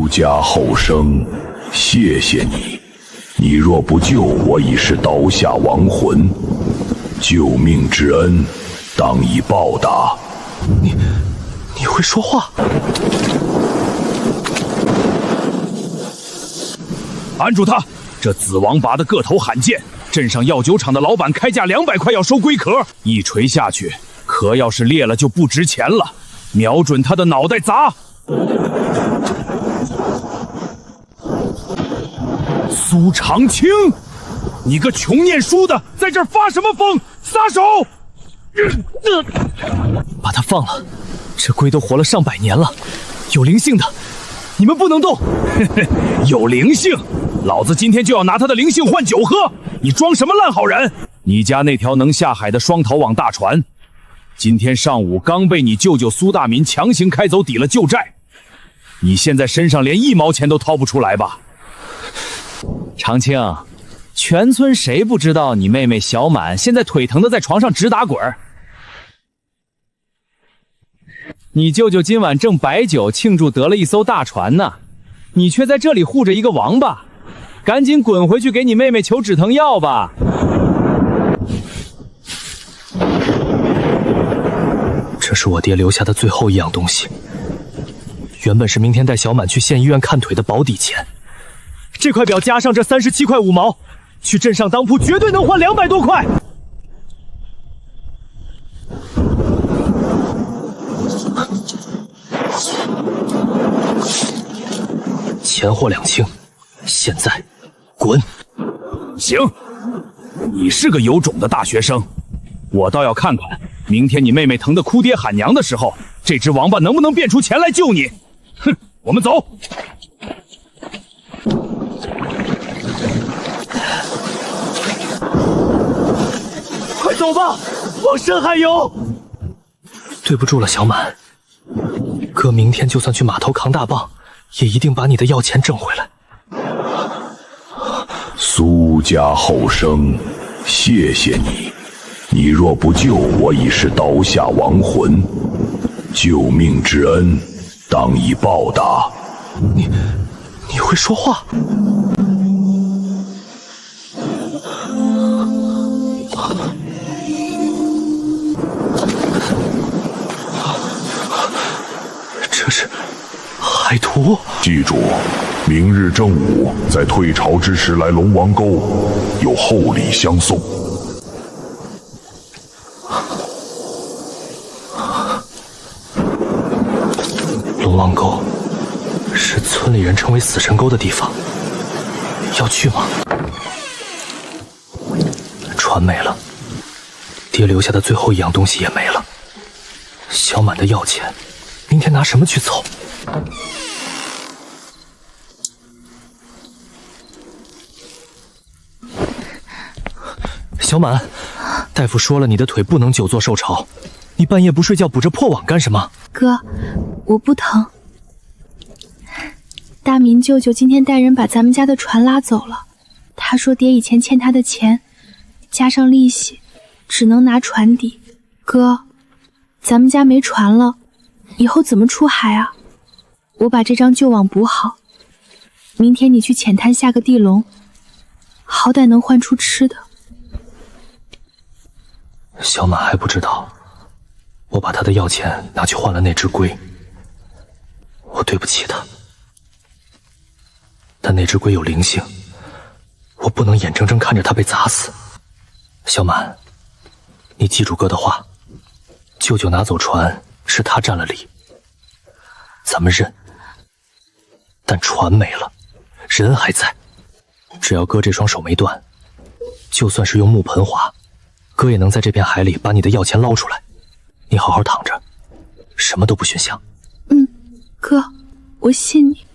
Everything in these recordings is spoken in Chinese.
家后生，谢谢你。你若不救我，已是刀下亡魂。救命之恩，当以报答。你会说话？按住他！这紫王拔的个头罕见，镇上药酒厂的老板开价200块要收龟壳，一锤下去，壳要是裂了就不值钱了。瞄准他的脑袋砸！苏长青，你个穷念书的，在这儿发什么疯？撒手！把他放了，这龟都活了上百年了，有灵性的，你们不能动。有灵性？老子今天就要拿他的灵性换酒喝！你装什么烂好人？你家那条能下海的双逃网大船，今天上午刚被你舅舅苏大民强行开走，抵了旧债。你现在身上连1毛钱都掏不出来吧？长青，全村谁不知道你妹妹小满现在腿疼的在床上直打滚？你舅舅今晚正摆酒庆祝得了一艘大船呢，你却在这里护着一个王八，赶紧滚回去给你妹妹求止疼药吧。这是我爹留下的最后一样东西，原本是明天带小满去县医院看腿的保底钱。这块表加上这37块5毛，去镇上当铺绝对能换200多块。钱货两清，现在滚！行，你是个有种的大学生，我倒要看看，明天你妹妹疼得哭爹喊娘的时候，这只王八能不能变出钱来救你？哼，我们走。快走吧，往深海游！对不住了，小满，哥明天就算去码头扛大棒，也一定把你的药钱挣回来。苏家后生，谢谢你。你若不救我，已是刀下亡魂。救命之恩，当以报答。你会说话？这是海图。记住，明日正午在退潮之时来龙王沟，有厚礼相送。龙王沟是村里人称为死神沟的地方，要去吗？船没了，爹留下的最后一样东西也没了，小满的药钱，明天拿什么去凑？小满，大夫说了，你的腿不能久坐受潮，你半夜不睡觉补着破网干什么？哥，我不疼。大民舅舅今天带人把咱们家的船拉走了，他说爹以前欠他的钱，加上利息，只能拿船抵。哥，咱们家没船了，以后怎么出海啊？我把这张旧网补好，明天你去浅滩下个地笼，好歹能换出吃的。小满还不知道，我把他的药钱拿去换了那只龟，我对不起他。但那只龟有灵性，我不能眼睁睁看着它被砸死。小满，你记住哥的话，舅舅拿走船是他占了理，咱们认。但船没了，人还在，只要哥这双手没断，就算是用木盆划，哥也能在这片海里把你的药钱捞出来。你好好躺着，什么都不许想。哥，我信你。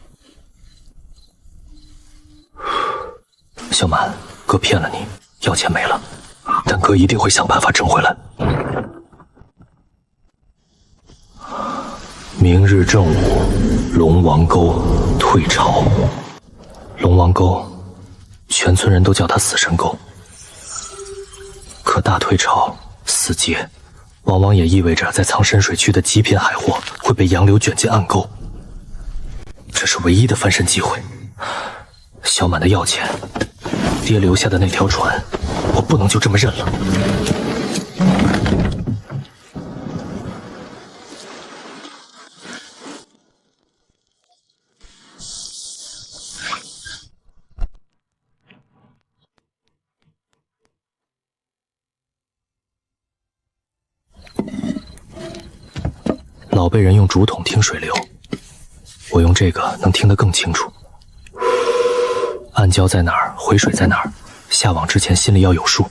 小满，哥骗了你，药钱没了，但哥一定会想办法挣回来。明日正午，龙王沟退潮。龙王沟，全村人都叫它死神沟。可大退潮、死劫，往往也意味着在藏深水区的极品海货会被洋流卷进暗沟。这是唯一的翻身机会。小满的要钱，爹留下的那条船，我不能就这么认了。老辈人用竹筒听水流，我用这个能听得更清楚。暗礁在哪儿，回水在哪儿，下网之前心里要有数。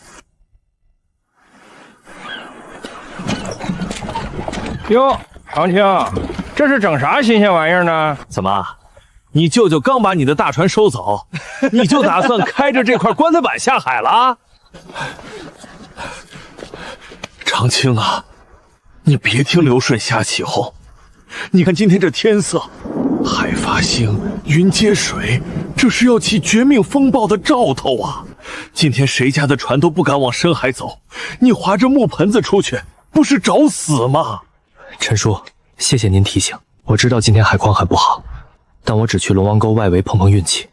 哟，长青，这是整啥新鲜玩意儿呢？怎么，你舅舅刚把你的大船收走，你就打算开着这块棺材板下海了？长青啊，你别听流水瞎起哄。你看今天这天色，海发星，云接水，这是要起绝命风暴的兆头啊！今天谁家的船都不敢往深海走，你划着木盆子出去，不是找死吗？陈叔，谢谢您提醒，我知道今天海况还不好，但我只去龙王沟外围碰碰运气。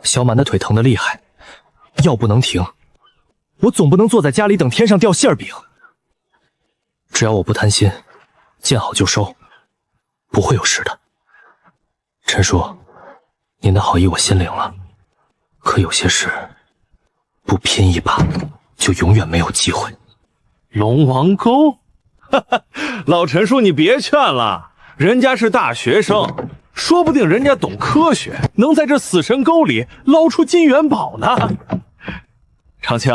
小满的腿疼得厉害，药不能停，我总不能坐在家里等天上掉馅儿饼。只要我不贪心，见好就收，不会有事的。陈叔，您的好意我心领了，可有些事不拼一把，就永远没有机会。龙王沟？老陈叔，你别劝了，人家是大学生，说不定人家懂科学，能在这死神沟里捞出金元宝呢。长青，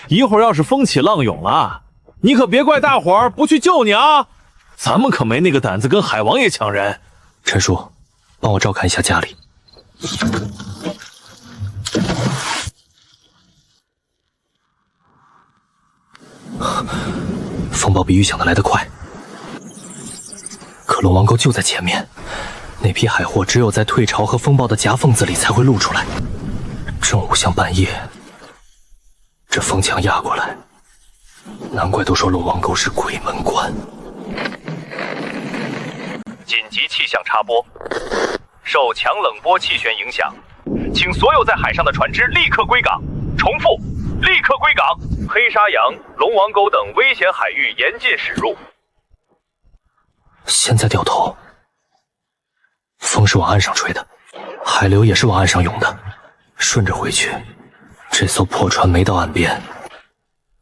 一会儿要是风起浪涌了，你可别怪大伙儿不去救你啊！咱们可没那个胆子跟海王爷抢人。陈叔，帮我照看一下家里。风暴比预想的来得快，可龙王沟就在前面，那批海货只有在退潮和风暴的夹缝子里才会露出来。正午像半夜，这风墙压过来，难怪都说龙王沟是鬼门关。紧急气象插播，受强冷波气旋影响，请所有在海上的船只立刻归港。重复，立刻归港。黑沙洋、龙王沟等危险海域严禁驶入。现在掉头，风是往岸上吹的，海流也是往岸上涌的，顺着回去，这艘破船没到岸边，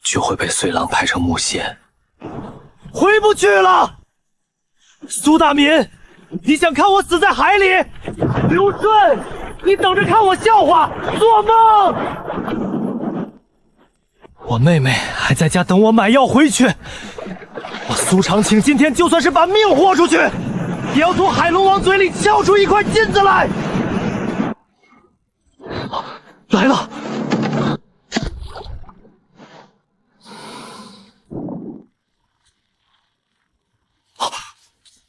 就会被随浪拍成木屑。回不去了！苏大民，你想看我死在海里？刘顺，你等着看我笑话，做梦！我妹妹还在家等我买药回去。我苏长青今天就算是把命豁出去，也要从海龙王嘴里撬出一块金子来。来了！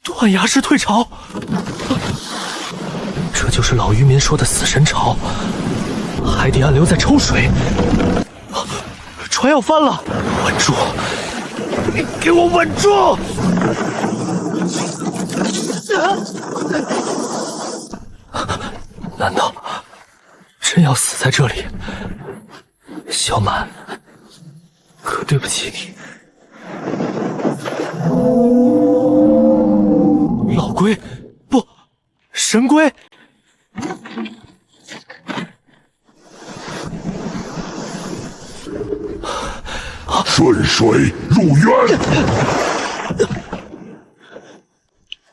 断崖式退潮，这就是老渔民说的死神潮。海底暗流在抽水，船要翻了，稳住！你给我稳住！难道真要死在这里？小满，可对不起你。老龟，不，神龟。顺水入渊。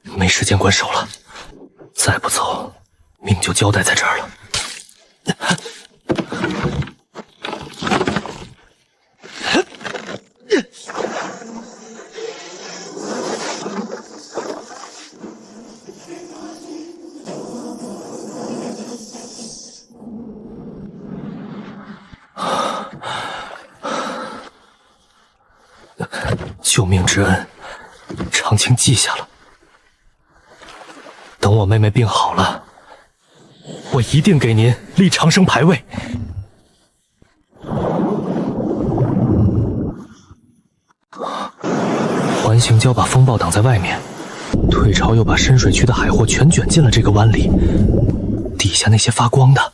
没时间关守了，再不走，命就交代在这儿了。救命之恩，长青记下了。等我妹妹病好了，我一定给您立长生牌位。环形礁把风暴挡在外面，退潮又把深水区的海货全卷进了这个湾里，底下那些发光的，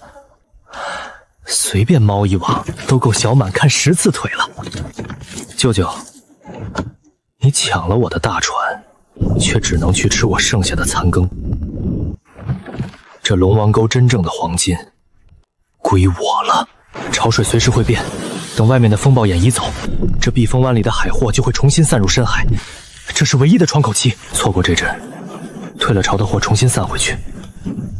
随便猫一网都够小满看10次腿了。舅舅，你抢了我的大船，却只能去吃我剩下的残羹。这龙王沟真正的黄金归我了。潮水随时会变，等外面的风暴眼移走，这避风湾里的海货就会重新散入深海。这是唯一的窗口期，错过这阵，退了潮的货重新散回去，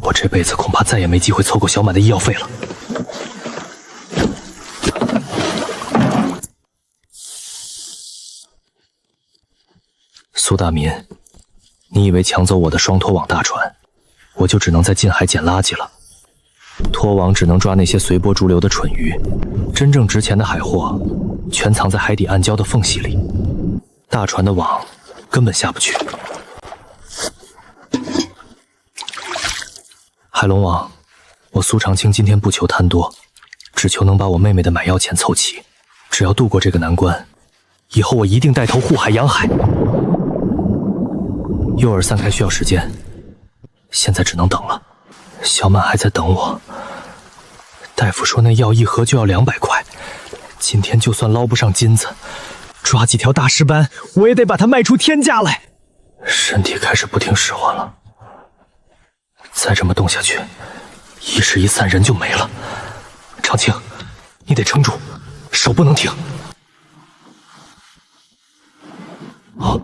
我这辈子恐怕再也没机会凑够小满的医药费了。苏大民，你以为抢走我的双拖网大船，我就只能在近海捡垃圾了？拖网只能抓那些随波逐流的蠢鱼，真正值钱的海货全藏在海底暗礁的缝隙里，大船的网根本下不去。海龙王，我苏长青今天不求贪多，只求能把我妹妹的买药钱凑齐。只要渡过这个难关，以后我一定带头护海养海。诱饵散开需要时间，现在只能等了。小满还在等我。大夫说那药一盒就要200块，今天就算捞不上金子，抓几条大石斑，我也得把它卖出天价来。身体开始不听使唤了，再这么动下去，意识一散人就没了。长青，你得撑住，手不能停。啊！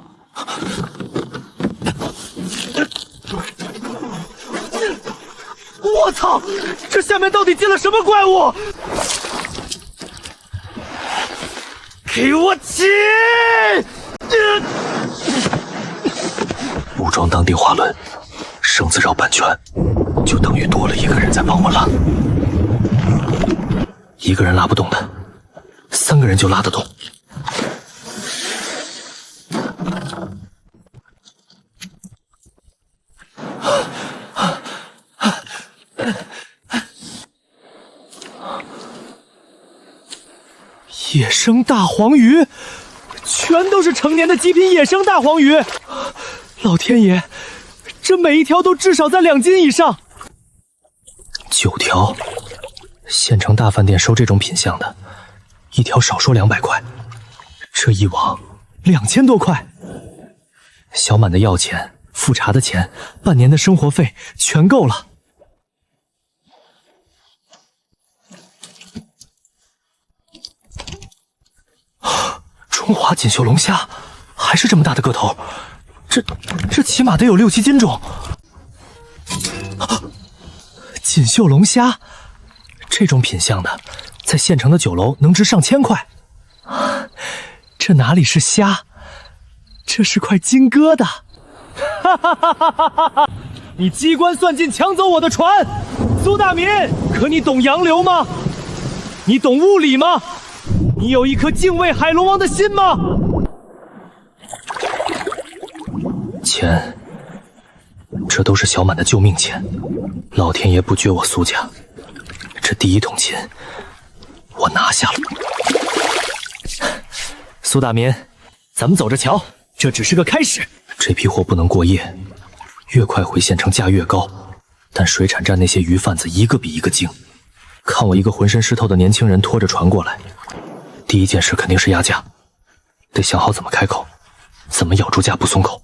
我操！这下面到底进了什么怪物？给我起！武装当地滑轮，绳子绕半圈，就等于多了一个人在帮我拉。一个人拉不动的，3个人就拉得动。野生大黄鱼，全都是成年的极品野生大黄鱼！老天爷，这每一条都至少在2斤以上。9条，县城大饭店收这种品相的，一条少说200块，这一网2000多块。小满的药钱、复查的钱、半年的生活费全够了。中华锦绣龙虾，还是这么大的个头，这起码得有6、7斤重。锦绣龙虾，这种品相的，在县城的酒楼能值上千块。这哪里是虾，这是块金疙瘩！哈哈哈哈哈哈！你机关算尽抢走我的船，苏大民，可你懂洋流吗？你懂物理吗？你有一颗敬畏海龙王的心吗？钱，这都是小满的救命钱，老天爷不缺我苏家，这第1桶金我拿下了。苏大民，咱们走着瞧，这只是个开始。这批货不能过夜，越快回县城价越高，但水产站那些鱼贩子一个比一个精，看我一个浑身湿透的年轻人拖着船过来，第一件事肯定是压价，得想好怎么开口，怎么咬住价不松口。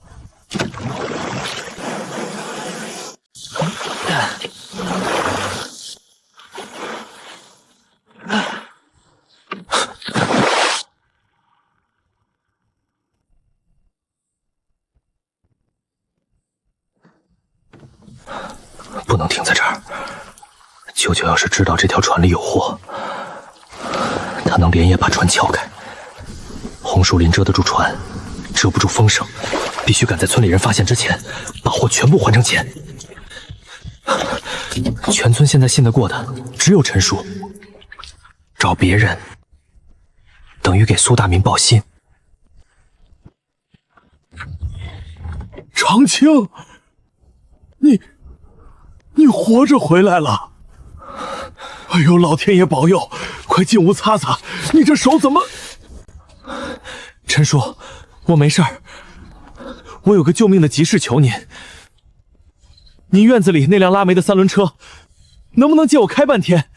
不能停在这儿，舅舅要是知道这条船里有货，他能连夜把船撬开。红树林遮得住船，遮不住风声，必须赶在村里人发现之前，把货全部换成钱。全村现在信得过的只有陈叔，找别人等于给苏大民报信。长青，你活着回来了！哎呦，老天爷保佑！快进屋擦擦，你这手怎么……陈叔，我没事儿，我有个救命的急事求您。您院子里那辆拉煤的3轮车，能不能借我开半天？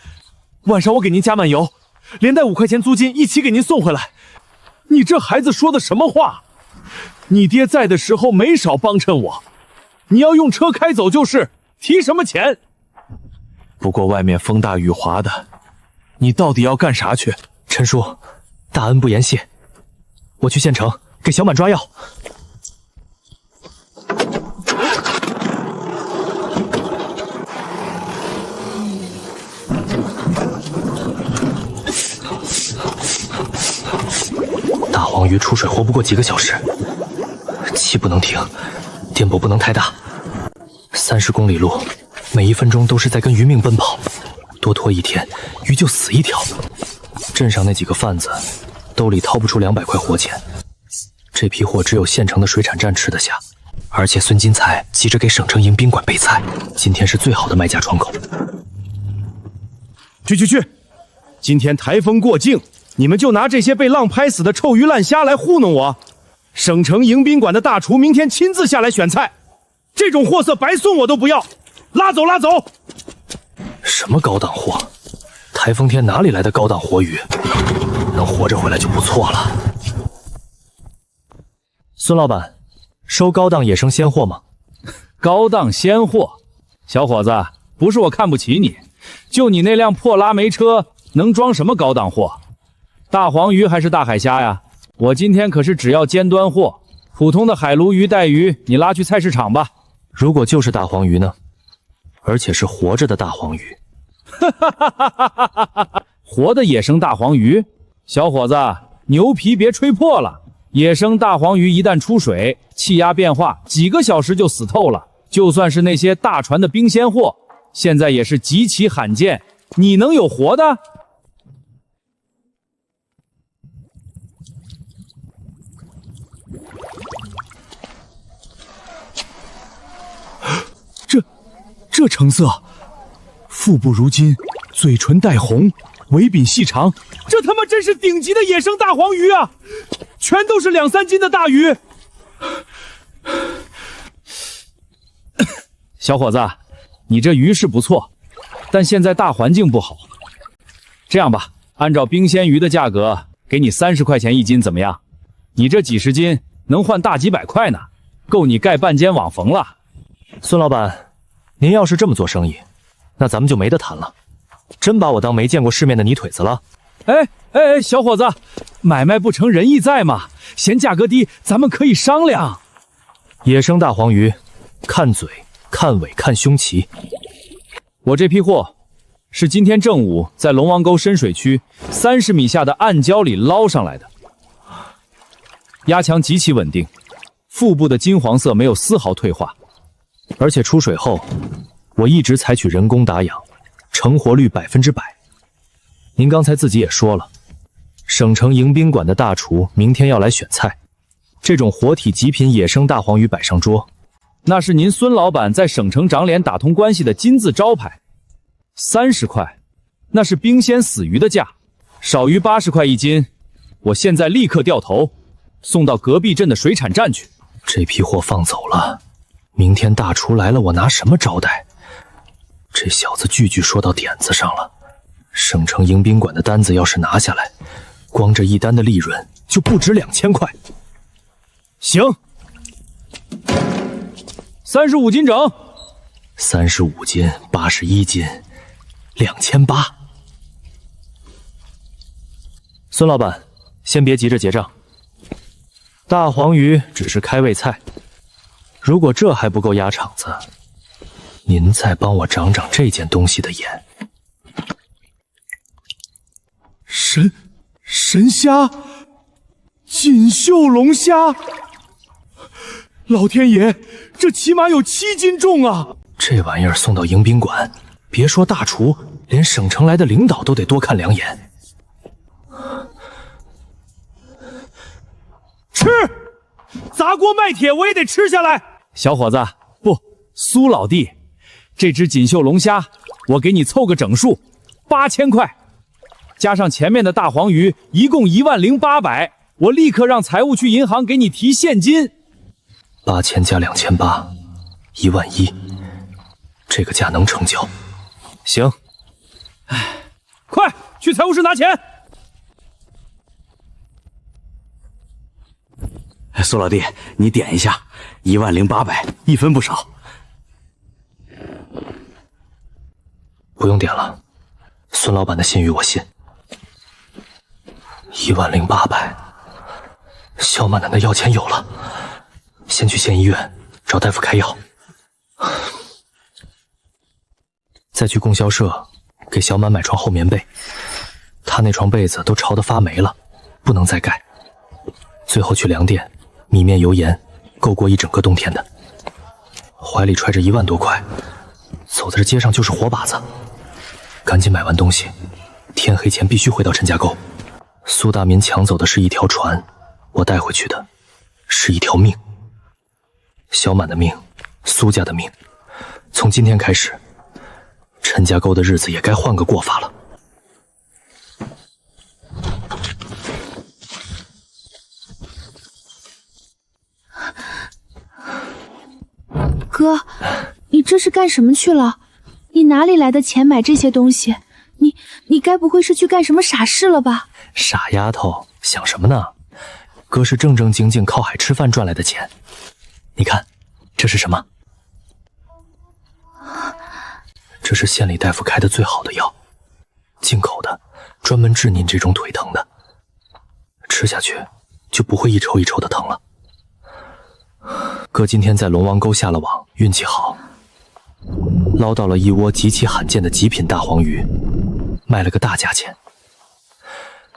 晚上我给您加满油，连带5块钱租金一起给您送回来。你这孩子说的什么话？你爹在的时候没少帮衬我，你要用车开走就是，提什么钱？不过外面风大雨滑的，你到底要干啥去？陈叔，大恩不言谢，我去县城给小满抓药。大黄鱼出水活不过几个小时，气不能停，颠簸不能太大。30公里路，每1分钟都是在跟鱼命奔跑，多拖1天，鱼就死1条。镇上那几个贩子兜里掏不出200块活钱，这批货只有县城的水产站吃得下。而且孙金才急着给省城迎宾馆备菜，今天是最好的卖家窗口。去！今天台风过境，你们就拿这些被浪拍死的臭鱼烂虾来糊弄我？省城迎宾馆的大厨明天亲自下来选菜，这种货色白送我都不要，拉走！什么高档货？台风天哪里来的高档活鱼？能活着回来就不错了。孙老板，收高档野生鲜货吗？高档鲜货，小伙子，不是我看不起你，就你那辆破拉煤车能装什么高档货？大黄鱼还是大海虾呀？我今天可是只要尖端货，普通的海鲈鱼、带鱼你拉去菜市场吧。如果就是大黄鱼呢？而且是活着的大黄鱼。活的野生大黄鱼？小伙子，牛皮别吹破了。野生大黄鱼一旦出水，气压变化，几个小时就死透了。就算是那些大船的冰鲜货，现在也是极其罕见。你能有活的？这成色，腹部如金，嘴唇带红，尾柄细长，这他妈真是顶级的野生大黄鱼啊！全都是2、3斤的大鱼。小伙子，你这鱼是不错，但现在大环境不好。这样吧，按照冰鲜鱼的价格，给你30块钱1斤，怎么样？你这几十斤能换大几百块呢，够你盖半间网缝了。孙老板，您要是这么做生意，那咱们就没得谈了。真把我当没见过世面的泥腿子了？小伙子，买卖不成仁义在嘛，嫌价格低，咱们可以商量。野生大黄鱼，看嘴、看尾、看胸鳍。我这批货是今天正午在龙王沟深水区30米下的暗礁里捞上来的，压强极其稳定，腹部的金黄色没有丝毫退化，而且出水后，我一直采取人工打养，成活率100%。您刚才自己也说了，省城迎宾馆的大厨明天要来选菜，这种活体极品野生大黄鱼摆上桌，那是您孙老板在省城长脸打通关系的金字招牌。30块，那是冰鲜死鱼的价，少于80块1斤，我现在立刻掉头，送到隔壁镇的水产站去。这批货放走了，明天大厨来了，我拿什么招待？这小子句句说到点子上了。省城迎宾馆的单子要是拿下来，光这一单的利润就不止2000块。行，35斤整。35斤、81斤，2800。孙老板，先别急着结账。大黄鱼只是开胃菜，如果这还不够压场子，您再帮我长长这件东西的眼。神虾，锦绣龙虾，老天爷，这起码有7斤重啊！这玩意儿送到迎宾馆，别说大厨，连省城来的领导都得多看2眼。吃，砸锅卖铁我也得吃下来。小伙子，不，苏老弟，这只锦绣龙虾，我给你凑个整数，8000块。加上前面的大黄鱼，一共10800，我立刻让财务去银行给你提现金。8000加2800，11000，这个价能成交。行，快去财务室拿钱。苏老弟，你点一下，10800，一分不少。不用点了，孙老板的信誉我信。10800，小满的药钱有了，先去县医院找大夫开药，再去供销社给小满买床厚棉被，他那床被子都潮得发霉了，不能再盖。最后去粮店，米面油盐够过一整个冬天的。怀里揣着1万多块，走在这街上就是活靶子。赶紧买完东西，天黑前必须回到陈家沟。苏大民抢走的是一条船，我带回去的是一条命。小满的命，苏家的命。从今天开始，陈家沟的日子也该换个过法了。哥，你这是干什么去了？你哪里来的钱买这些东西？你该不会是去干什么傻事了吧？傻丫头，想什么呢？哥是正正经经靠海吃饭赚来的钱。你看，这是什么？这是县里大夫开的最好的药，进口的，专门治您这种腿疼的，吃下去就不会一抽一抽的疼了。哥今天在龙王沟下了网，运气好，捞到了一窝极其罕见的极品大黄鱼，卖了个大价钱。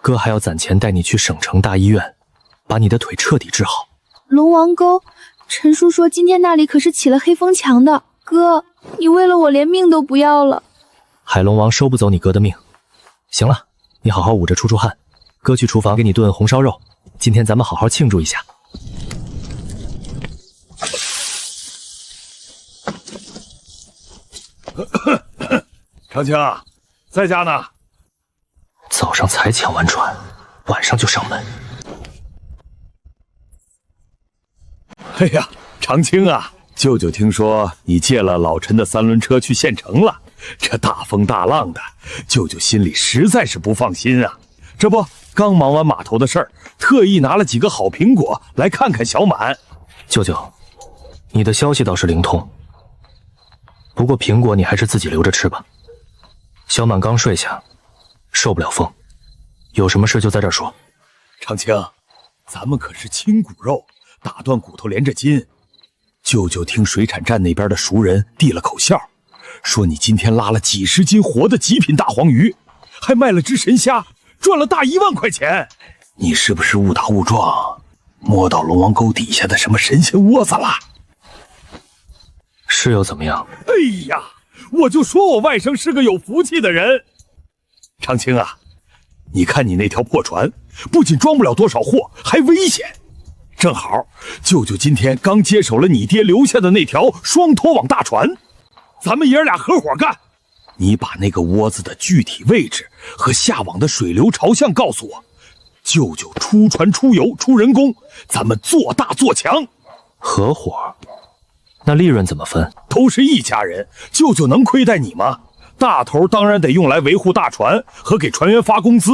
哥还要攒钱带你去省城大医院，把你的腿彻底治好。龙王沟，陈叔说今天那里可是起了黑风墙的。哥，你为了我连命都不要了。海龙王收不走你哥的命。行了，你好好捂着出出汗，哥去厨房给你炖红烧肉。今天咱们好好庆祝一下。长青，在家呢。早上才抢完船，晚上就上门。哎呀，长青啊，舅舅听说你借了老陈的3轮车去县城了，这大风大浪的，舅舅心里实在是不放心啊。这不，刚忙完码头的事儿，特意拿了几个好苹果来看看小满。舅舅，你的消息倒是灵通，不过苹果你还是自己留着吃吧。小满刚睡下，受不了风，有什么事就在这儿说。长青，咱们可是亲骨肉，打断骨头连着筋。舅舅听水产站那边的熟人递了口笑，说你今天拉了几十斤活的极品大黄鱼，还卖了只神虾，赚了大1万块钱。你是不是误打误撞摸到龙王沟底下的什么神仙窝子了？是又怎么样？哎呀，我就说我外甥是个有福气的人。长青啊，你看你那条破船，不仅装不了多少货，还危险。正好，舅舅今天刚接手了你爹留下的那条双拖网大船，咱们爷俩合伙干。你把那个窝子的具体位置和下网的水流朝向告诉我，舅舅出船出油出人工，咱们做大做强。合伙？那利润怎么分？都是一家人，舅舅能亏待你吗？大头当然得用来维护大船和给船员发工资，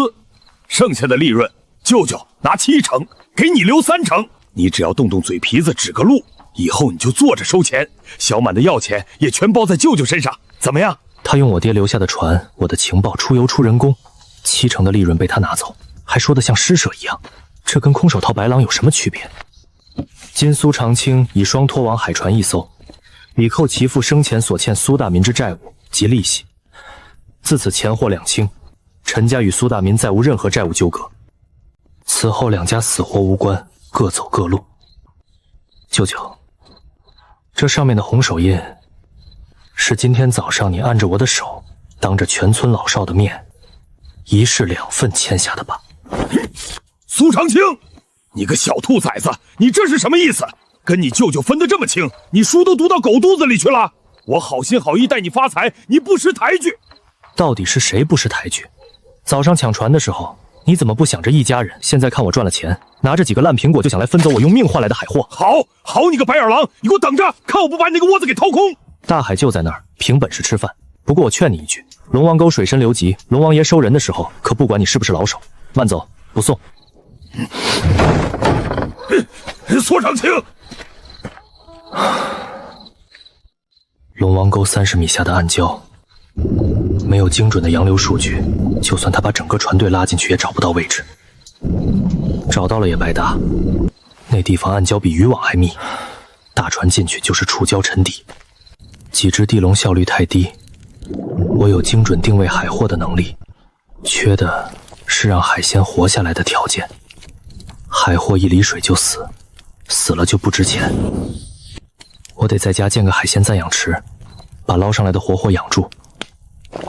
剩下的利润，舅舅拿70%，给你留30%。你只要动动嘴皮子指个路，以后你就坐着收钱，小满的药钱也全包在舅舅身上，怎么样？他用我爹留下的船，我的情报出油出人工，70%的利润被他拿走，还说得像施舍一样，这跟空手套白狼有什么区别？今苏长青以双拖网海船1艘，已扣其父生前所欠苏大民之债务及利息，自此钱货两清，陈家与苏大民再无任何债务纠葛。此后两家死活无关，各走各路。舅舅，这上面的红手印，是今天早上你按着我的手，当着全村老少的面，1式2份签下的吧？苏长青，你个小兔崽子，你这是什么意思？跟你舅舅分得这么清，你书都读到狗肚子里去了。我好心好意带你发财，你不识抬举。到底是谁不识抬举？早上抢船的时候，你怎么不想着一家人？现在看我赚了钱，拿着几个烂苹果就想来分走我用命换来的海货。好你个白眼狼，你给我等着，看我不把你那个窝子给掏空！大海就在那儿，凭本事吃饭。不过我劝你一句，龙王沟水深流急，龙王爷收人的时候可不管你是不是老手，慢走不送。索长青，龙王沟30米下的暗礁，没有精准的洋流数据，就算他把整个船队拉进去，也找不到位置。找到了也白搭，那地方暗礁比渔网还密，大船进去就是触礁沉底。几只地龙效率太低，我有精准定位海货的能力，缺的是让海鲜活下来的条件。海货一离水就死，死了就不值钱。我得在家建个海鲜暂养池，把捞上来的活货养住，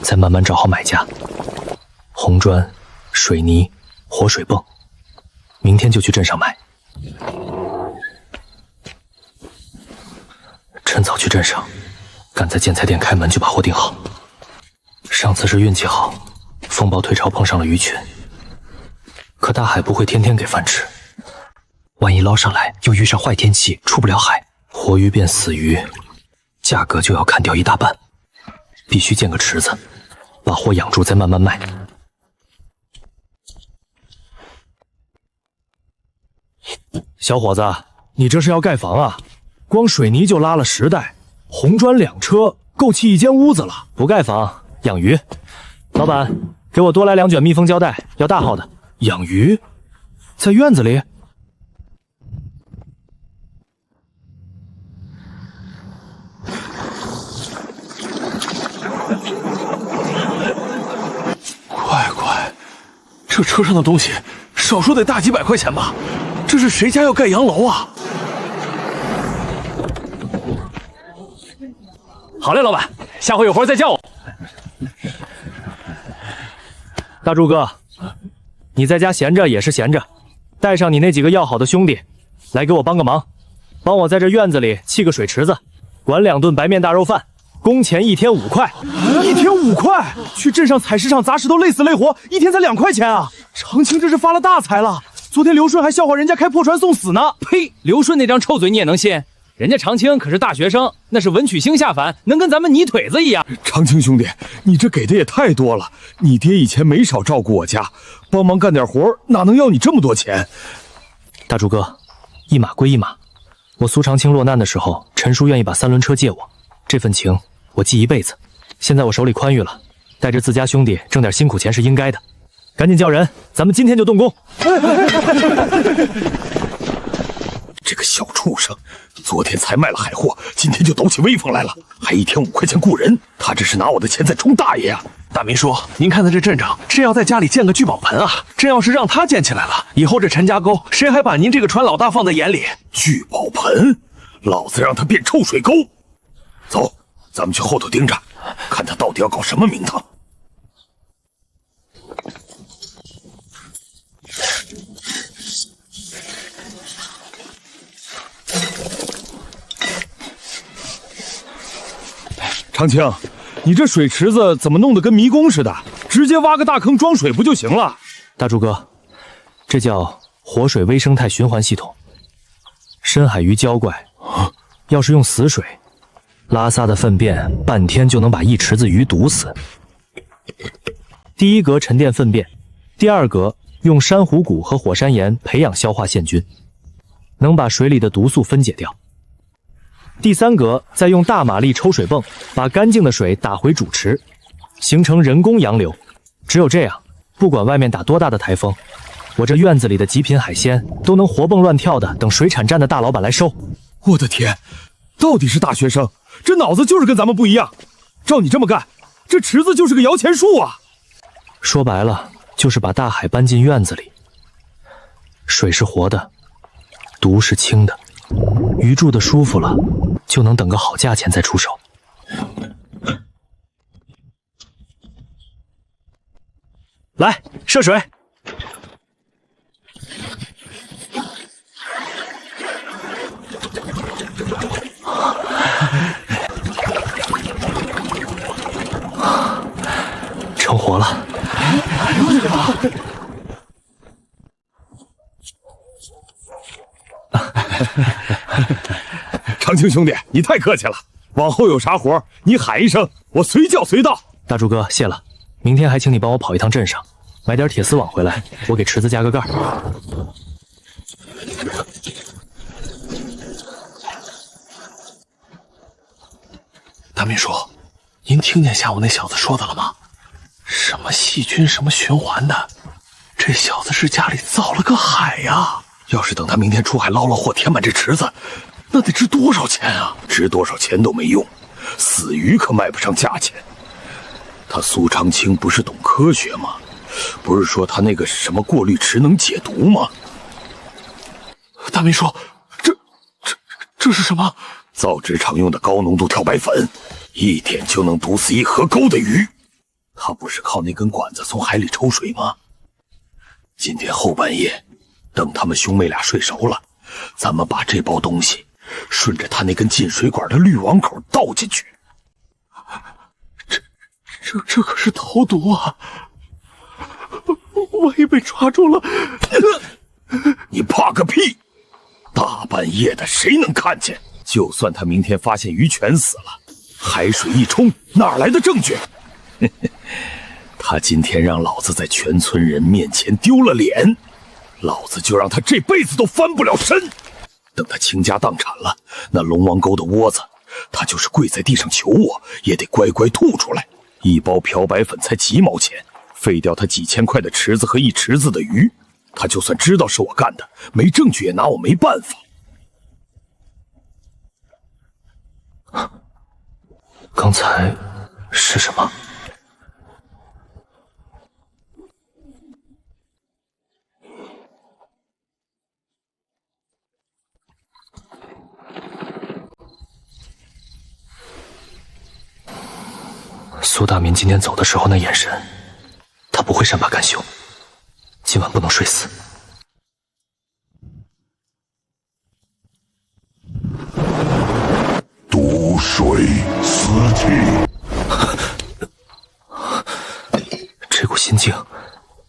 再慢慢找好买家。红砖、水泥、活水泵，明天就去镇上买。趁早去镇上，赶在建材店开门就把货订好。上次是运气好，风暴退潮碰上了鱼群，可大海不会天天给饭吃，万一捞上来又遇上坏天气出不了海，活鱼变死鱼，价格就要砍掉一大半。必须建个池子，把货养住再慢慢卖。小伙子，你这是要盖房啊？光水泥就拉了10袋，红砖2车，够砌一间屋子了。不盖房，养鱼。老板，给我多来2卷密封胶带，要大号的。养鱼？在院子里？乖，这车上的东西少说得大几百块钱吧？这是谁家要盖洋楼啊？好嘞，老板，下回有活再叫我。大柱哥，你在家闲着也是闲着，带上你那几个要好的兄弟，来给我帮个忙，帮我在这院子里砌个水池子，管2顿白面大肉饭，工钱1天5块。1天5块？去镇上采石场砸石头累死累活，1天才2块钱啊！长青这是发了大财了。昨天刘顺还笑话人家开破船送死呢。呸！刘顺那张臭嘴你也能信？人家长青可是大学生，那是文曲星下凡，能跟咱们泥腿子一样。长青兄弟，你这给的也太多了。你爹以前没少照顾我家，帮忙干点活，哪能要你这么多钱？大柱哥，一码归一码。我苏长青落难的时候，陈叔愿意把3轮车借我，这份情我记一辈子。现在我手里宽裕了，带着自家兄弟挣点辛苦钱是应该的。赶紧叫人，咱们今天就动工。这个小畜生，昨天才卖了海货，今天就抖起威风来了，还1天5块钱雇人，他这是拿我的钱在充大爷啊！大明叔，您看在这镇上，真要在家里建个聚宝盆啊！真要是让他建起来了，以后这陈家沟谁还把您这个船老大放在眼里？聚宝盆，老子让他变臭水沟！走，咱们去后头盯着，看他到底要搞什么名堂。长青，你这水池子怎么弄得跟迷宫似的？直接挖个大坑装水不就行了？大柱哥，这叫活水微生态循环系统。深海鱼娇怪，要是用死水，拉撒的粪便半天就能把一池子鱼毒死。第一格沉淀粪便，第2格用珊瑚骨和火山岩培养消化线菌，能把水里的毒素分解掉。第3格再用大马力抽水泵把干净的水打回主池，形成人工洋流。只有这样，不管外面打多大的台风，我这院子里的极品海鲜都能活蹦乱跳的等水产站的大老板来收。我的天，到底是大学生，这脑子就是跟咱们不一样。照你这么干，这池子就是个摇钱树啊！说白了，就是把大海搬进院子里。水是活的，毒是清的，鱼住的舒服了，就能等个好价钱再出手。来，涉水。成活了。长青兄弟，你太客气了。往后有啥活，你喊一声，我随叫随到。大柱哥，谢了。明天还请你帮我跑一趟镇上，买点铁丝网回来，我给池子加个盖。大秘书，您听见下午那小子说的了吗？什么细菌，什么循环的，这小子是家里造了个海呀！要是等他明天出海捞了货，填满这池子，那得值多少钱啊？值多少钱都没用，死鱼可卖不上价钱。他苏长青不是懂科学吗？不是说他那个什么过滤池能解毒吗？大秘书，这是什么？造纸厂用的高浓度漂白粉，一点就能毒死一河沟的鱼。他不是靠那根管子从海里抽水吗？今天后半夜，等他们兄妹俩睡熟了，咱们把这包东西顺着他那根进水管的滤网口倒进去。这可是投毒啊！万一被抓住了，你怕个屁！大半夜的，谁能看见？就算他明天发现鱼全死了，海水一冲，哪来的证据？他今天让老子在全村人面前丢了脸，老子就让他这辈子都翻不了身。等他倾家荡产了，那龙王沟的窝子，他就是跪在地上求我，也得乖乖吐出来。一包漂白粉才几毛钱，废掉他几千块的池子和一池子的鱼，他就算知道是我干的，没证据也拿我没办法。刚才是什么？苏大民今天走的时候那眼神，他不会善罢甘休，今晚不能睡死。毒水死体。这股心境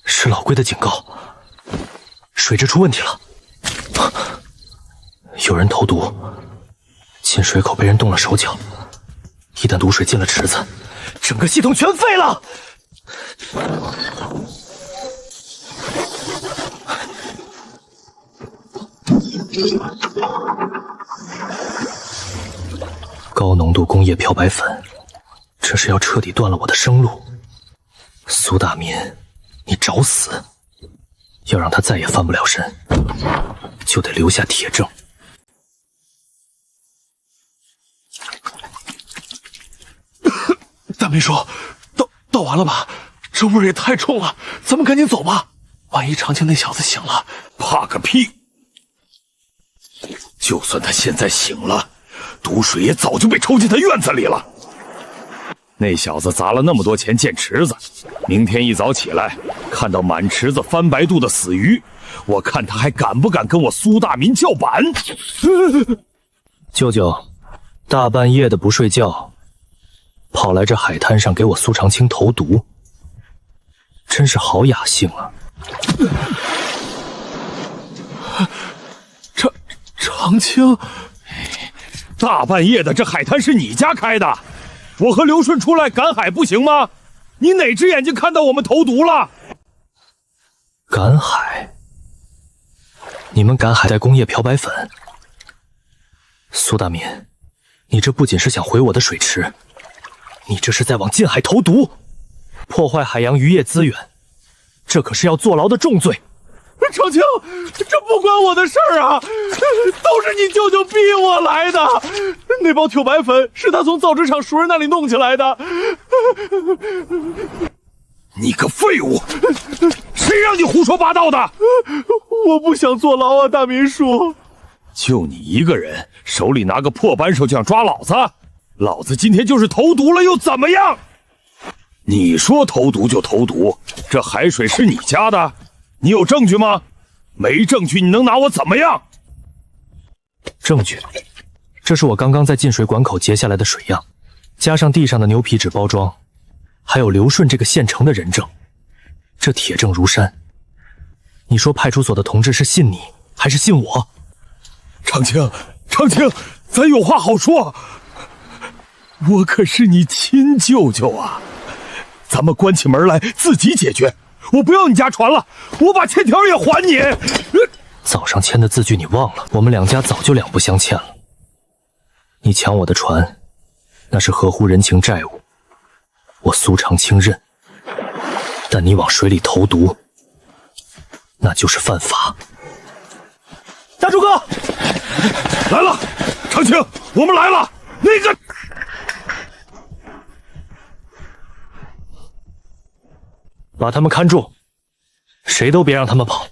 是老龟的警告，水质出问题了，有人投毒，进水口被人动了手脚，一旦毒水进了池子，整个系统全废了。高浓度工业漂白粉，这是要彻底断了我的生路。苏大民，你找死！要让他再也翻不了身，就得留下铁证。大秘书，倒完了吧？这味儿也太冲了，咱们赶紧走吧。万一长青那小子醒了，怕个屁！就算他现在醒了，毒水也早就被抽进他院子里了。那小子砸了那么多钱建池子，明天一早起来看到满池子翻白肚的死鱼，我看他还敢不敢跟我苏大民叫板？舅舅，大半夜的不睡觉，跑来这海滩上给我苏长青投毒，真是好雅兴啊！长青，大半夜的，这海滩是你家开的？我和刘顺出来赶海不行吗？你哪只眼睛看到我们投毒了？赶海？你们赶海带工业漂白粉？苏大民，你这不仅是想毁我的水池，你这是在往近海投毒，破坏海洋渔业资源，这可是要坐牢的重罪。长青，这不关我的事儿啊，都是你舅舅逼我来的。那包漂白粉是他从造纸厂熟人那里弄起来的。你个废物！谁让你胡说八道的？我不想坐牢啊，大民叔。就你一个人，手里拿个破扳手就想抓老子？老子今天就是投毒了又怎么样？你说投毒就投毒，这海水是你家的？你有证据吗？没证据，你能拿我怎么样？证据，这是我刚刚在进水管口截下来的水样，加上地上的牛皮纸包装，还有刘顺这个现成的人证，这铁证如山。你说派出所的同志是信你还是信我？长青，长青，咱有话好说。我可是你亲舅舅啊，咱们关起门来自己解决。我不要你家船了，我把欠条也还你。早上签的字据你忘了？我们两家早就两不相欠了。你抢我的船，那是合乎人情债务，我苏长青认。但你往水里投毒，那就是犯法。大柱哥，来了，长青，我们来了。那个，把他们看住，谁都别让他们跑。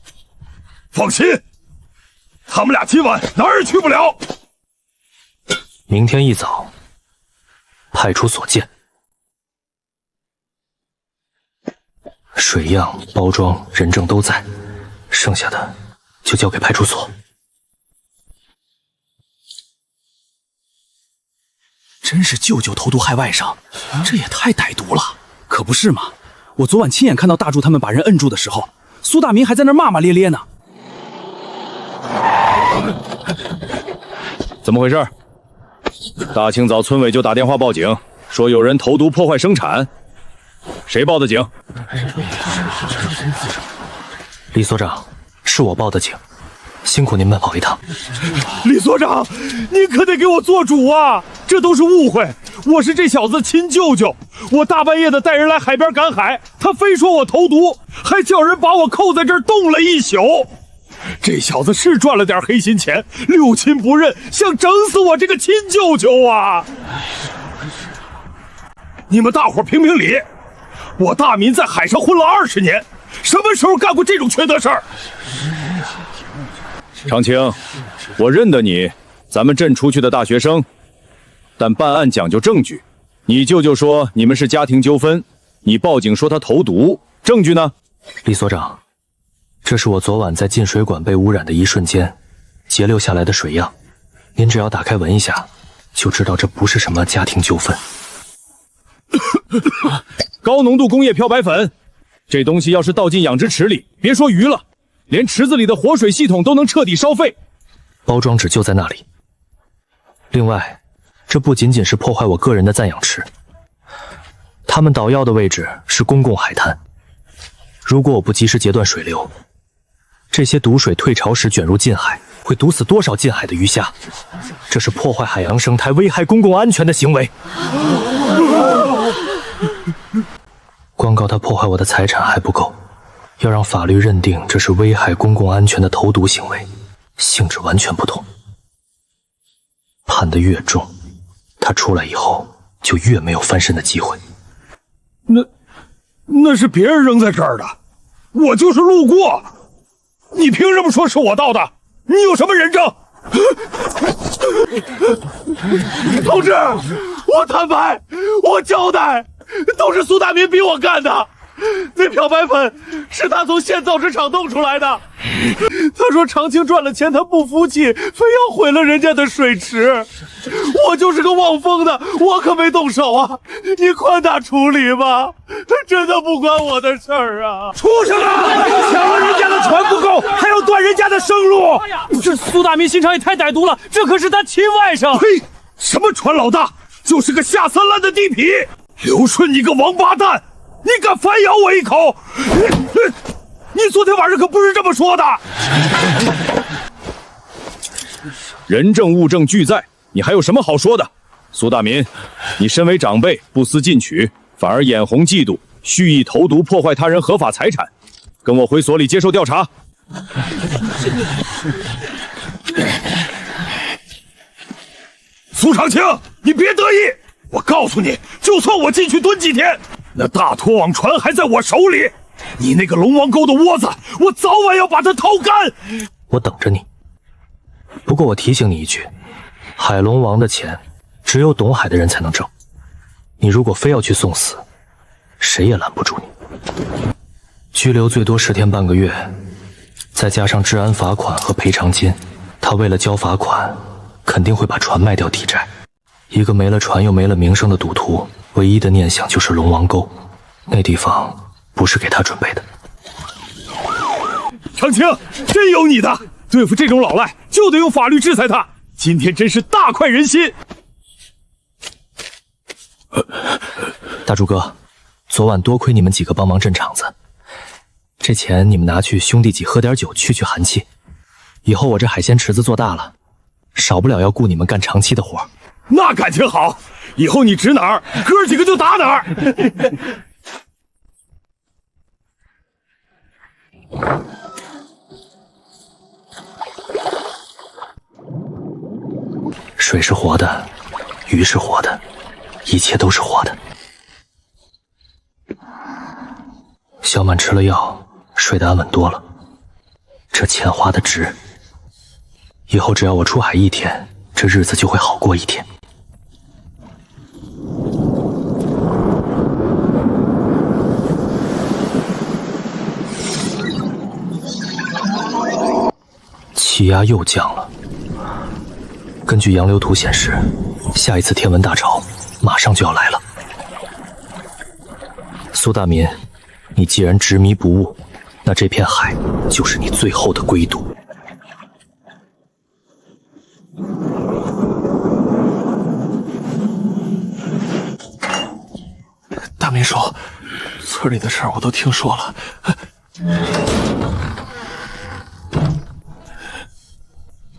放心，他们俩今晚哪儿也去不了。明天一早，派出所见。水样、包装、人证都在，剩下的就交给派出所。真是舅舅投毒害外甥，这也太歹毒了。可不是嘛，我昨晚亲眼看到大柱他们把人摁住的时候，苏大民还在那骂骂咧咧呢。怎么回事？大清早村委就打电话报警，说有人投毒破坏生产。谁报的警？李所长，是我报的警，辛苦您们跑一趟。李所长，您可得给我做主啊！这都是误会，我是这小子亲舅舅，我大半夜的带人来海边赶海，他非说我投毒，还叫人把我扣在这儿冻了一宿。这小子是赚了点黑心钱，六亲不认，想整死我这个亲舅舅啊！你们大伙评评理，我大民在海上混了20年，什么时候干过这种缺德事儿？长青，我认得你，咱们镇出去的大学生，但办案讲究证据。你舅舅说你们是家庭纠纷，你报警说他投毒，证据呢？李所长，这是我昨晚在进水管被污染的一瞬间截留下来的水样，您只要打开闻一下，就知道这不是什么家庭纠纷。高浓度工业漂白粉，这东西要是倒进养殖池里，别说鱼了，连池子里的活水系统都能彻底烧废。包装纸就在那里。另外，这不仅仅是破坏我个人的暂养池，他们捣药的位置是公共海滩，如果我不及时截断水流，这些毒水退潮时卷入近海，会毒死多少近海的鱼虾？这是破坏海洋生态、危害公共安全的行为。光告他破坏我的财产还不够，要让法律认定这是危害公共安全的投毒行为，性质完全不同。判得越重，他出来以后就越没有翻身的机会。那是别人扔在这儿的，我就是路过。你凭什么说是我倒的？你有什么人证？同志，我坦白，我交代，都是苏大民逼我干的。那漂白粉是他从县造纸厂弄出来的。他说长青赚了钱他不服气，非要毁了人家的水池。我就是个望风的，我可没动手啊，你宽大处理吧，真的不关我的事儿啊！畜生啊！抢了人家的船不够，还要断人家的生路！这苏大民心肠也太歹毒了，这可是他亲外甥！呸！什么船老大，就是个下三滥的地痞！刘顺，你个王八蛋！你敢反咬我一口？你昨天晚上可不是这么说的。人证物证俱在，你还有什么好说的？苏大民，你身为长辈，不思进取，反而眼红嫉妒，蓄意投毒，破坏他人合法财产，跟我回所里接受调查。苏长青，你别得意，我告诉你，就算我进去蹲几天，那大拖网船还在我手里，你那个龙王沟的窝子，我早晚要把它掏干。我等着你。不过我提醒你一句，海龙王的钱只有懂海的人才能挣，你如果非要去送死，谁也拦不住你。拘留最多10天半个月，再加上治安罚款和赔偿金，他为了交罚款，肯定会把船卖掉抵债。一个没了船又没了名声的赌徒，唯一的念想就是龙王沟，那地方不是给他准备的。长青，真有你的！对付这种老赖，就得用法律制裁他。今天真是大快人心。大柱哥，昨晚多亏你们几个帮忙镇场子，这钱你们拿去兄弟几喝点酒去寒气。以后我这海鲜池子做大了，少不了要雇你们干长期的活。那感情好，以后你指哪儿，哥几个就打哪儿。水是活的，鱼是活的，一切都是活的。小满吃了药，睡得安稳多了，这钱花的值。以后只要我出海一天，这日子就会好过一天。气压又降了。根据洋流图显示，下一次天文大潮马上就要来了。苏大民，你既然执迷不悟，那这片海就是你最后的归途。大明叔，村里的事儿我都听说了。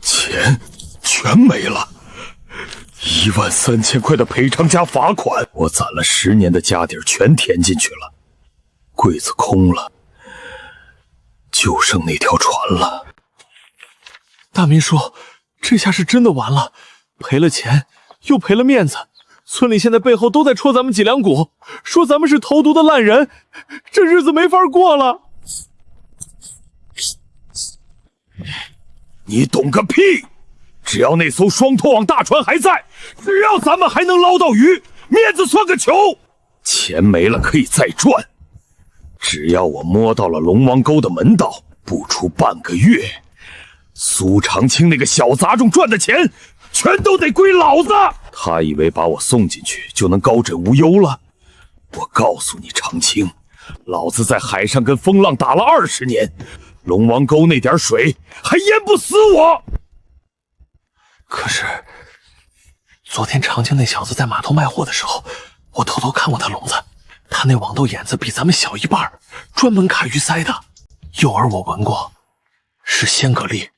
钱全没了，13000块的赔偿加罚款，我攒了10年的家底儿全填进去了，柜子空了，就剩那条船了。大明叔，这下是真的完了，赔了钱又赔了面子，村里现在背后都在戳咱们脊梁骨，说咱们是投毒的烂人，这日子没法过了。你懂个屁！只要那艘双拖网大船还在，只要咱们还能捞到鱼，面子算个球。钱没了可以再赚，只要我摸到了龙王沟的门道，不出半个月，苏长青那个小杂种赚的钱全都得归老子。他以为把我送进去就能高枕无忧了？我告诉你，长青，老子在海上跟风浪打了20年，龙王沟那点水还淹不死我。可是昨天长青那小子在码头卖货的时候，我偷偷看过他笼子，他那网兜眼子比咱们小一半，专门卡鱼鳃的。诱饵我闻过，是鲜蛤蜊，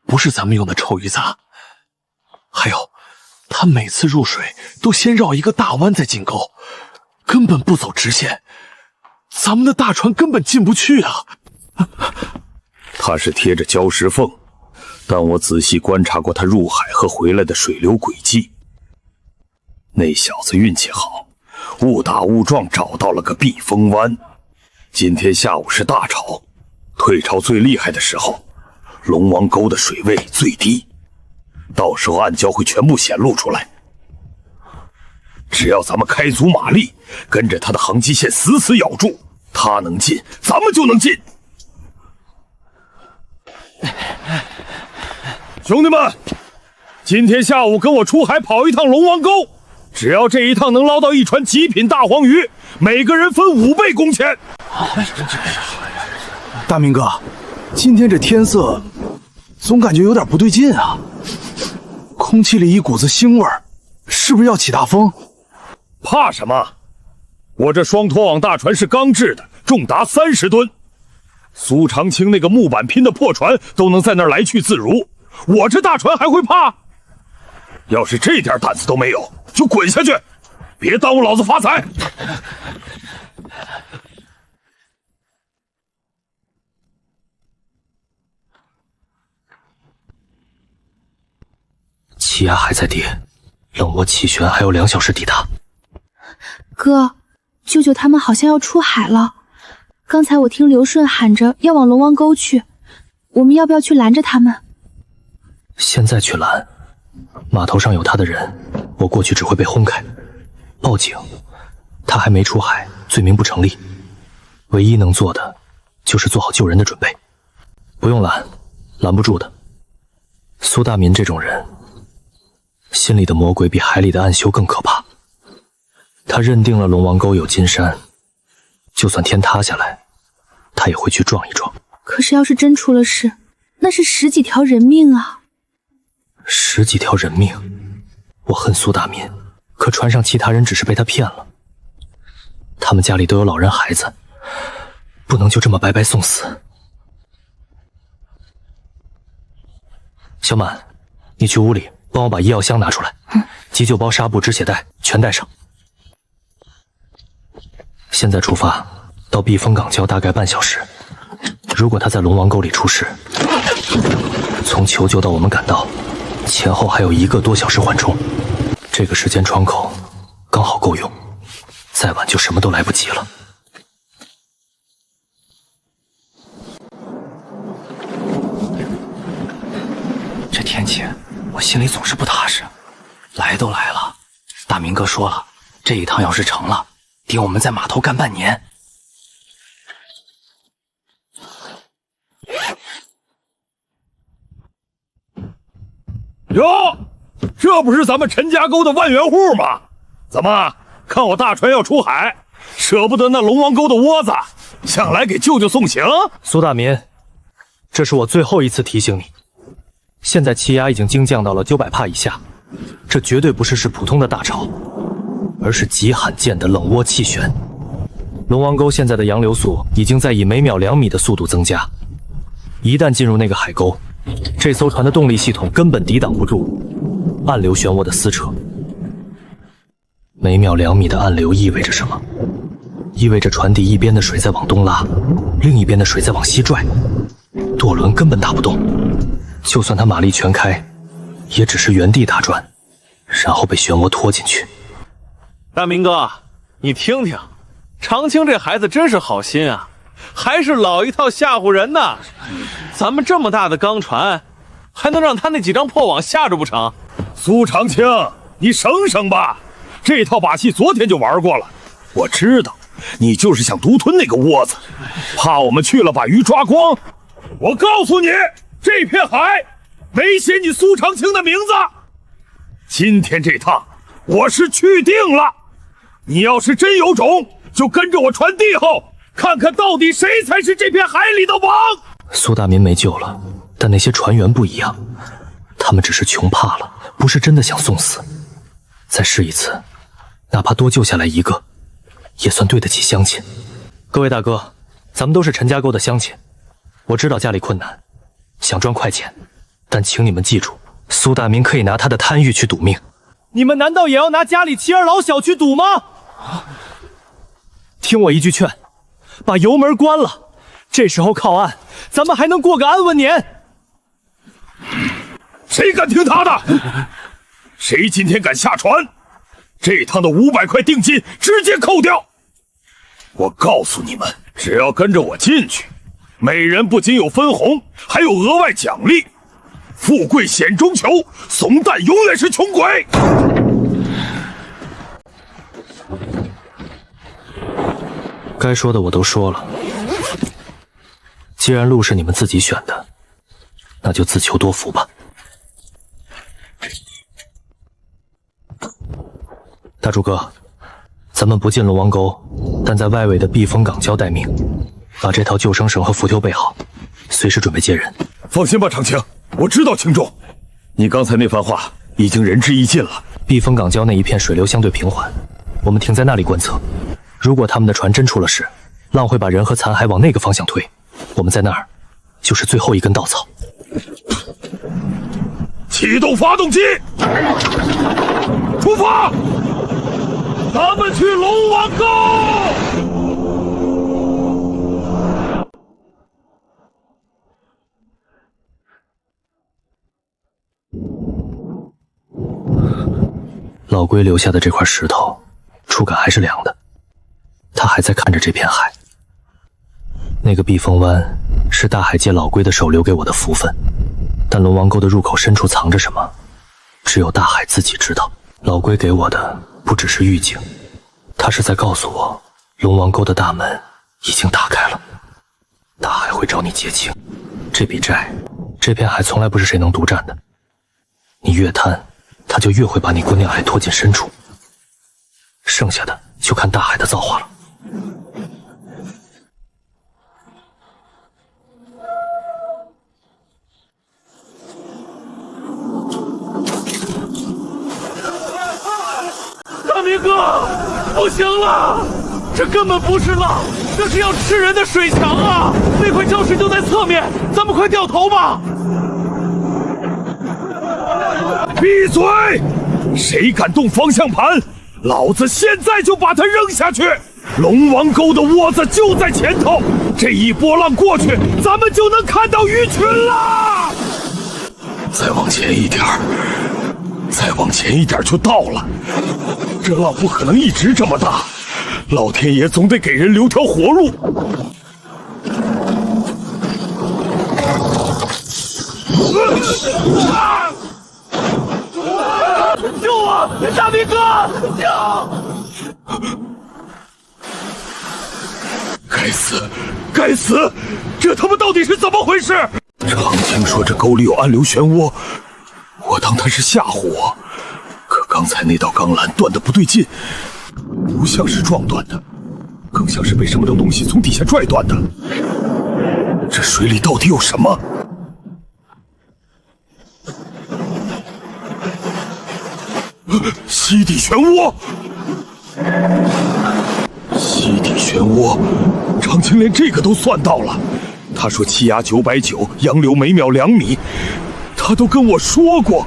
不是咱们用的臭鱼杂。还有，他每次入水都先绕一个大弯再进沟，根本不走直线，咱们的大船根本进不去啊。他是贴着礁石缝，但我仔细观察过他入海和回来的水流轨迹。那小子运气好，误打误撞找到了个避风湾。今天下午是大潮，退潮最厉害的时候，龙王沟的水位最低，到时候暗礁会全部显露出来。只要咱们开足马力，跟着他的航机线死死咬住，他能进，咱们就能进。兄弟们，今天下午跟我出海跑一趟龙王沟，只要这一趟能捞到一船极品大黄鱼，每个人分5倍工钱。大明哥，今天这天色总感觉有点不对劲啊，空气里一股子腥味儿，是不是要起大风？怕什么？我这双拖网大船是钢制的，重达30吨。苏长青那个木板拼的破船都能在那儿来去自如，我这大船还会怕？要是这点胆子都没有，就滚下去，别耽误老子发财！气压还在跌，冷涡气旋还有2小时抵达。哥，舅舅他们好像要出海了。刚才我听刘顺喊着要往龙王沟去，我们要不要去拦着他们？现在去拦，码头上有他的人，我过去只会被轰开。报警，他还没出海，罪名不成立。唯一能做的就是做好救人的准备。不用拦，拦不住的。苏大民这种人，心里的魔鬼比海里的暗修更可怕。他认定了龙王沟有金山，就算天塌下来，他也会去撞一撞。可是要是真出了事，那是10几条人命啊！ 10几条人命，我恨苏大民，可船上其他人只是被他骗了。他们家里都有老人孩子，不能就这么白白送死。小满，你去屋里帮我把医药箱拿出来，急救包、纱布、止血带全带上。现在出发，到避风港礁大概半小时。如果他在龙王沟里出事，从求救到我们赶到，前后还有1个多小时缓冲，这个时间窗口刚好够用，再晚就什么都来不及了。这天气，我心里总是不踏实。来都来了，大明哥说了，这一趟要是成了，顶我们在码头干半年。哟，这不是咱们陈家沟的万元户吗？怎么看我大船要出海，舍不得那龙王沟的窝子，想来给舅舅送行？苏大民，这是我最后一次提醒你，现在气压已经精降到了900帕以下，这绝对不是普通的大潮，而是极罕见的冷涡气旋。龙王沟现在的洋流速已经在以每秒2米的速度增加，一旦进入那个海沟，这艘船的动力系统根本抵挡不住暗流漩涡的撕扯。每秒2米的暗流意味着什么？意味着船底一边的水在往东拉，另一边的水在往西拽，舵轮根本打不动。就算它马力全开，也只是原地打转，然后被漩涡拖进去。大明哥，你听听，长青这孩子真是好心啊，还是老一套吓唬人呢。咱们这么大的钢船，还能让他那几张破网吓着不成？苏长青，你省省吧，这套把戏昨天就玩过了。我知道你就是想独吞那个窝子，怕我们去了把鱼抓光。我告诉你，这片海没写你苏长青的名字。今天这趟我是去定了，你要是真有种，就跟着我船帝后，看看到底谁才是这片海里的王。苏大民没救了，但那些船员不一样，他们只是穷怕了，不是真的想送死。再试一次，哪怕多救下来1个，也算对得起乡亲。各位大哥，咱们都是陈家沟的乡亲，我知道家里困难，想赚快钱，但请你们记住，苏大民可以拿他的贪欲去赌命，你们难道也要拿家里妻儿老小去赌吗？听我一句劝，把油门关了，这时候靠岸，咱们还能过个安稳年。谁敢听他的？谁今天敢下船，这趟的500块定金直接扣掉。我告诉你们，只要跟着我进去，每人不仅有分红，还有额外奖励。富贵险中求，怂蛋永远是穷鬼。该说的我都说了，既然路是你们自己选的，那就自求多福吧。大柱哥，咱们不进龙王沟，但在外围的避风港礁待命，把这套救生绳和浮tiêu备好，随时准备接人。放心吧，长青，我知道轻重。你刚才那番话已经仁至义尽了。避风港礁那一片水流相对平缓，我们停在那里观测。如果他们的船真出了事，浪会把人和残骸往那个方向推，我们在那儿就是最后一根稻草。启动发动机，出发！咱们去龙王沟。老龟留下的这块石头，触感还是凉的。他还在看着这片海。那个避风湾是大海界老龟的手留给我的福分，但龙王沟的入口深处藏着什么，只有大海自己知道。老龟给我的不只是预警，他是在告诉我，龙王沟的大门已经打开了，大海会找你结清。这笔债，这片海从来不是谁能独占的，你越贪，他就越会把你滚两海拖进深处，剩下的就看大海的造化了。明哥，不行了，这根本不是浪，这是要吃人的水墙啊！那块礁石就在侧面，咱们快掉头吧！闭嘴！谁敢动方向盘，老子现在就把他扔下去！龙王沟的窝子就在前头，这一波浪过去，咱们就能看到鱼群了。再往前一点儿，再往前一点就到了。这浪不可能一直这么大，老天爷总得给人留条活路。救我，大明哥！救！该死，该死！这他妈到底是怎么回事？常听说这沟里有暗流漩涡，我当他是吓唬我。可刚才那道钢缆断得不对劲，不像是撞断的，更像是被什么东西从底下拽断的。这水里到底有什么？溪底漩涡！溪底漩涡，常青连这个都算到了。他说气压990，洋流每秒2米，他都跟我说过，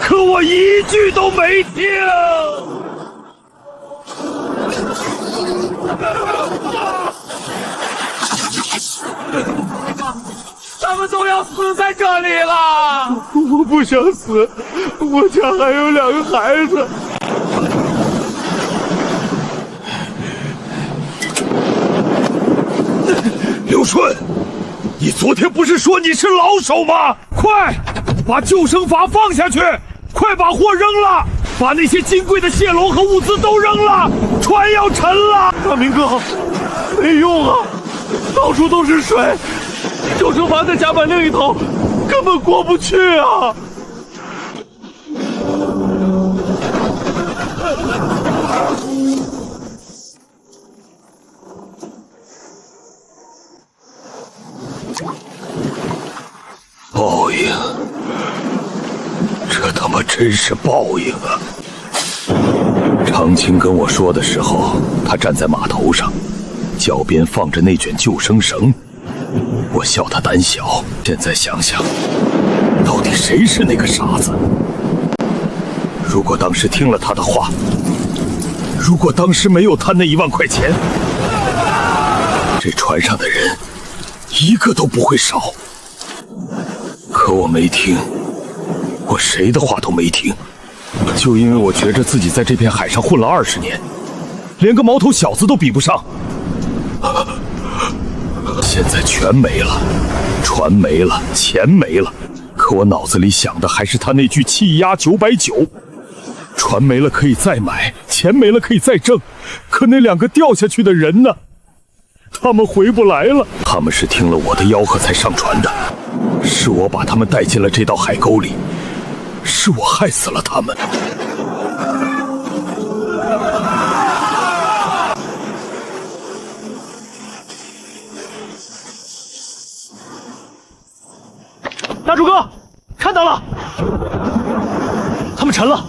可我一句都没听。咱们都要死在这里了！我不想死，我家还有2个孩子。刘顺，你昨天不是说你是老手吗？快，把救生筏放下去！快把货扔了，把那些金贵的蟹笼和物资都扔了，船要沉了！大明哥，没用啊，到处都是水，救生筏在甲板另一头，根本过不去啊！报应，这他妈真是报应啊！常青跟我说的时候，他站在码头上，脚边放着那卷救生绳。我笑他胆小，现在想想，到底谁是那个傻子？如果当时听了他的话，如果当时没有他那1万块钱，这船上的人一个都不会少。可我没听，我谁的话都没听，就因为我觉着自己在这片海上混了20年，连个毛头小子都比不上。现在全没了，船没了，钱没了，可我脑子里想的还是他那句气压990。船没了可以再买，钱没了可以再挣，可那2个掉下去的人呢？他们回不来了。他们是听了我的吆喝才上船的，是我把他们带进了这道海沟里，是我害死了他们。大柱哥，看到了，他们沉了。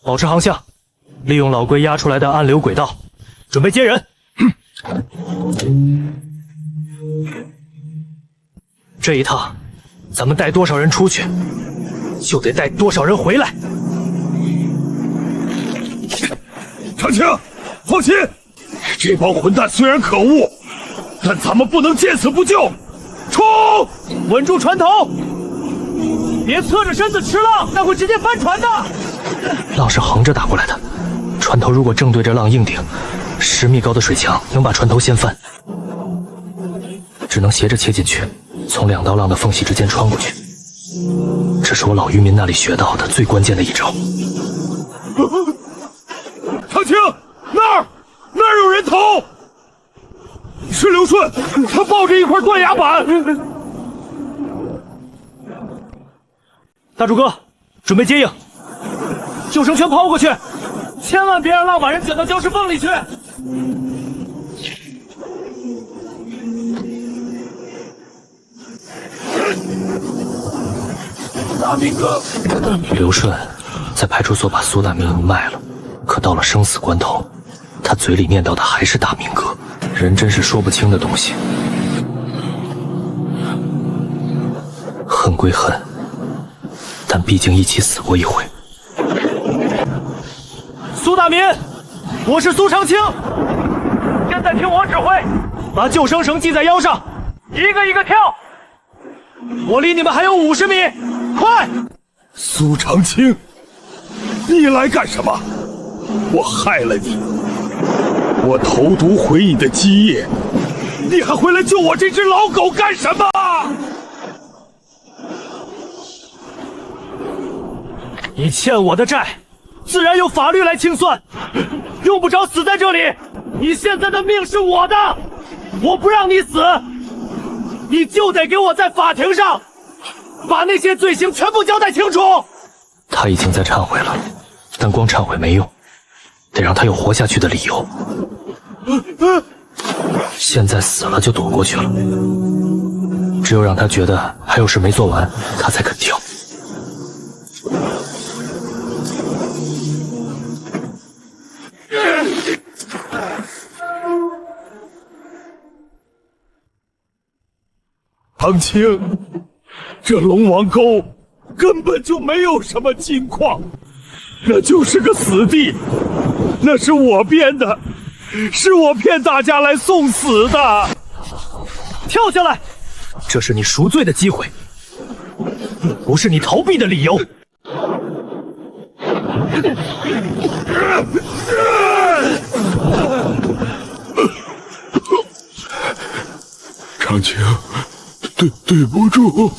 保持航向，利用老龟压出来的暗流轨道，准备接人。这一趟，咱们带多少人出去，就得带多少人回来。长青，放心，这帮混蛋虽然可恶，但咱们不能见死不救。冲！稳住船头，别侧着身子吃浪，那会直接翻船的。浪是横着打过来的，船头如果正对着浪硬顶，10米高的水墙能把船头掀翻，只能斜着切进去，从2道浪的缝隙之间穿过去。这是我老渔民那里学到的最关键的一招。长青，那儿有人头，是刘顺，他抱着一块断崖板。大柱哥，准备接应，救生圈抛过去，千万别让浪把人卷到礁石缝里去。大明哥，刘顺，在派出所把苏大明一卖了，可到了生死关头，他嘴里念叨的还是大明哥。人真是说不清的东西。恨归恨，但毕竟一起死过一回。苏大民，我是苏长青，现在听我指挥，把救生绳系在腰上，一个一个跳。我离你们还有50米，快！苏长青，你来干什么？我害了你，我投毒毁你的基业，你还回来救我这只老狗干什么？你欠我的债，自然由法律来清算，用不着死在这里。你现在的命是我的，我不让你死，你就得给我在法庭上把那些罪行全部交代清楚。他已经在忏悔了，但光忏悔没用，得让他有活下去的理由。现在死了就躲过去了，只有让他觉得还有事没做完，他才肯跳。长青，这龙王沟根本就没有什么金矿，那就是个死地，那是我编的，是我骗大家来送死的。跳下来，这是你赎罪的机会，不是你逃避的理由。长青，对不住。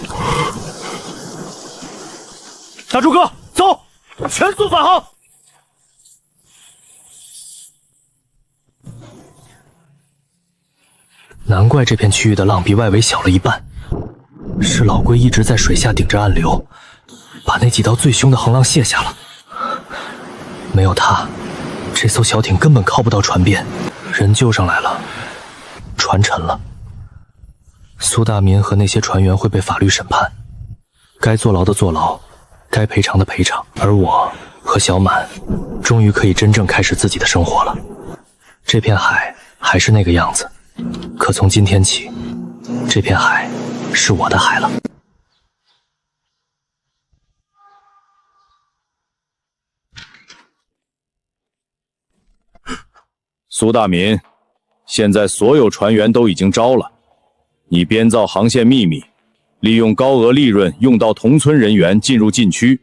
大柱哥，走，全速返航。难怪这片区域的浪比外围小了一半，是老龟一直在水下顶着暗流，把那几道最凶的横浪卸下了。没有他，这艘小艇根本靠不到船边，人救上来了，船沉了。苏大民和那些船员会被法律审判，该坐牢的坐牢，该赔偿的赔偿，而我和小满终于可以真正开始自己的生活了。这片海还是那个样子，可从今天起，这片海是我的海了。苏大民，现在所有船员都已经招了，你编造航线秘密，利用高额利润诱导同村人员进入禁区，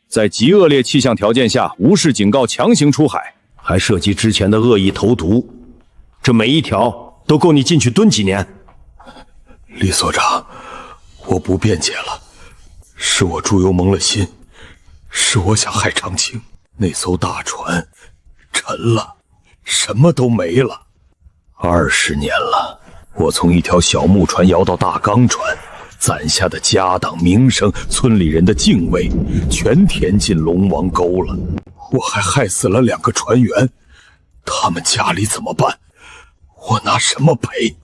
在极恶劣气象条件下无视警告强行出海，还涉及之前的恶意投毒，这每一条都够你进去蹲几年。李所长，我不辩解了，是我猪油蒙了心，是我想害长青。那艘大船沉了，什么都没了。20年了，我从一条小木船摇到大钢船，攒下的家当、名声、村里人的敬畏，全填进龙王沟了。我还害死了2个船员，他们家里怎么办？我拿什么赔？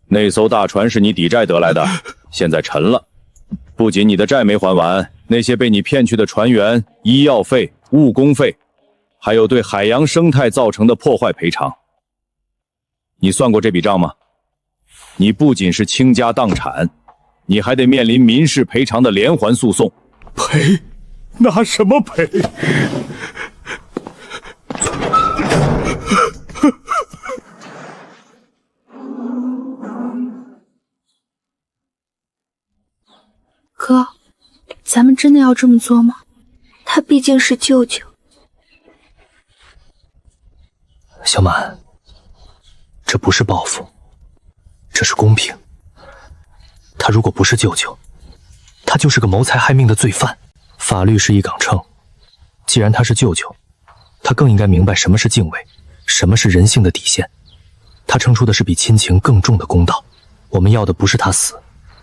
那艘大船是你抵债得来的，现在沉了，不仅你的债没还完，那些被你骗去的船员医药费、误工费，还有对海洋生态造成的破坏赔偿，你算过这笔账吗？你不仅是倾家荡产，你还得面临民事赔偿的连环诉讼。赔？拿什么赔？哥，咱们真的要这么做吗？他毕竟是舅舅。小满，这不是报复，这是公平。他如果不是舅舅，他就是个谋财害命的罪犯。法律是一杆秤，既然他是舅舅，他更应该明白什么是敬畏，什么是人性的底线。他称出的是比亲情更重的公道。我们要的不是他死，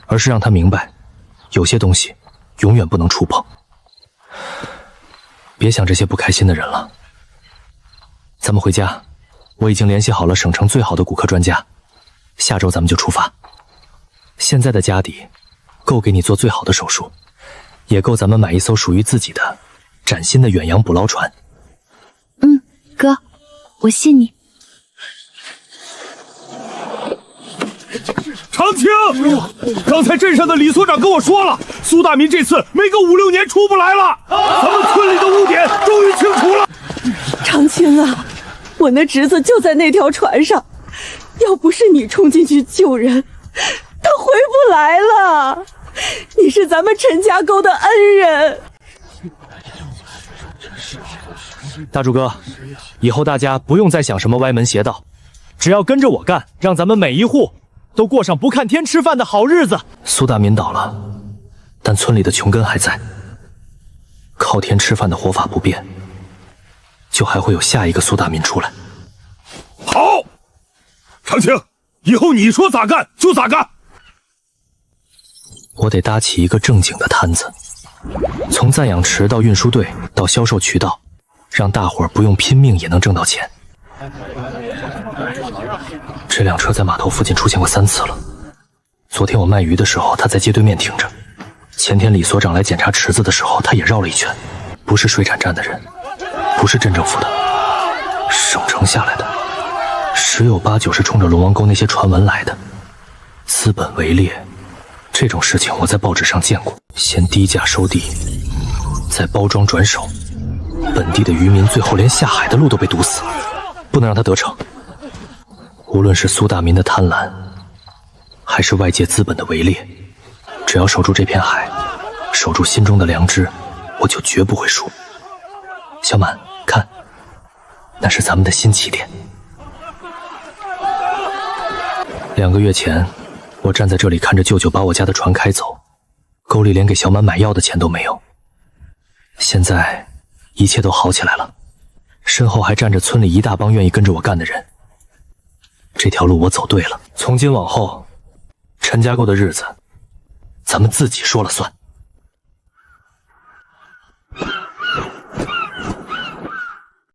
而是让他明白，有些东西永远不能触碰。别想这些不开心的人了，咱们回家。我已经联系好了省城最好的骨科专家，下周咱们就出发。现在的家底够给你做最好的手术，也够咱们买一艘属于自己的崭新的远洋捕捞船。哥，我信你。长青，刚才镇上的李所长跟我说了，苏大民这次没个5、6年出不来了，咱们村里的污点终于清除了。长青啊，我那侄子就在那条船上，要不是你冲进去救人，他回不来了。你是咱们陈家沟的恩人。大柱哥，以后大家不用再想什么歪门邪道，只要跟着我干，让咱们每一户都过上不看天吃饭的好日子。苏大民倒了，但村里的穷根还在，靠天吃饭的活法不变，就还会有下一个苏大民出来。好，长青，以后你说咋干就咋干。我得搭起一个正经的摊子，从暂养池到运输队到销售渠道，让大伙儿不用拼命也能挣到钱。这辆车在码头附近出现过3次了。昨天我卖鱼的时候，他在街对面停着；前天李所长来检查池子的时候，他也绕了一圈。不是水产站的人，不是镇政府的，省城下来的，十有8、9是冲着龙王沟那些传闻来的。资本围猎，这种事情我在报纸上见过。先低价收地，再包装转手，本地的渔民最后连下海的路都被堵死，不能让他得逞。无论是苏大民的贪婪，还是外界资本的围猎，只要守住这片海，守住心中的良知，我就绝不会输。小满，看，那是咱们的新起点。2个月前，我站在这里看着舅舅把我家的船开走，沟里连给小满买药的钱都没有。现在一切都好起来了，身后还站着村里一大帮愿意跟着我干的人。这条路我走对了，从今往后，陈家沟的日子，咱们自己说了算。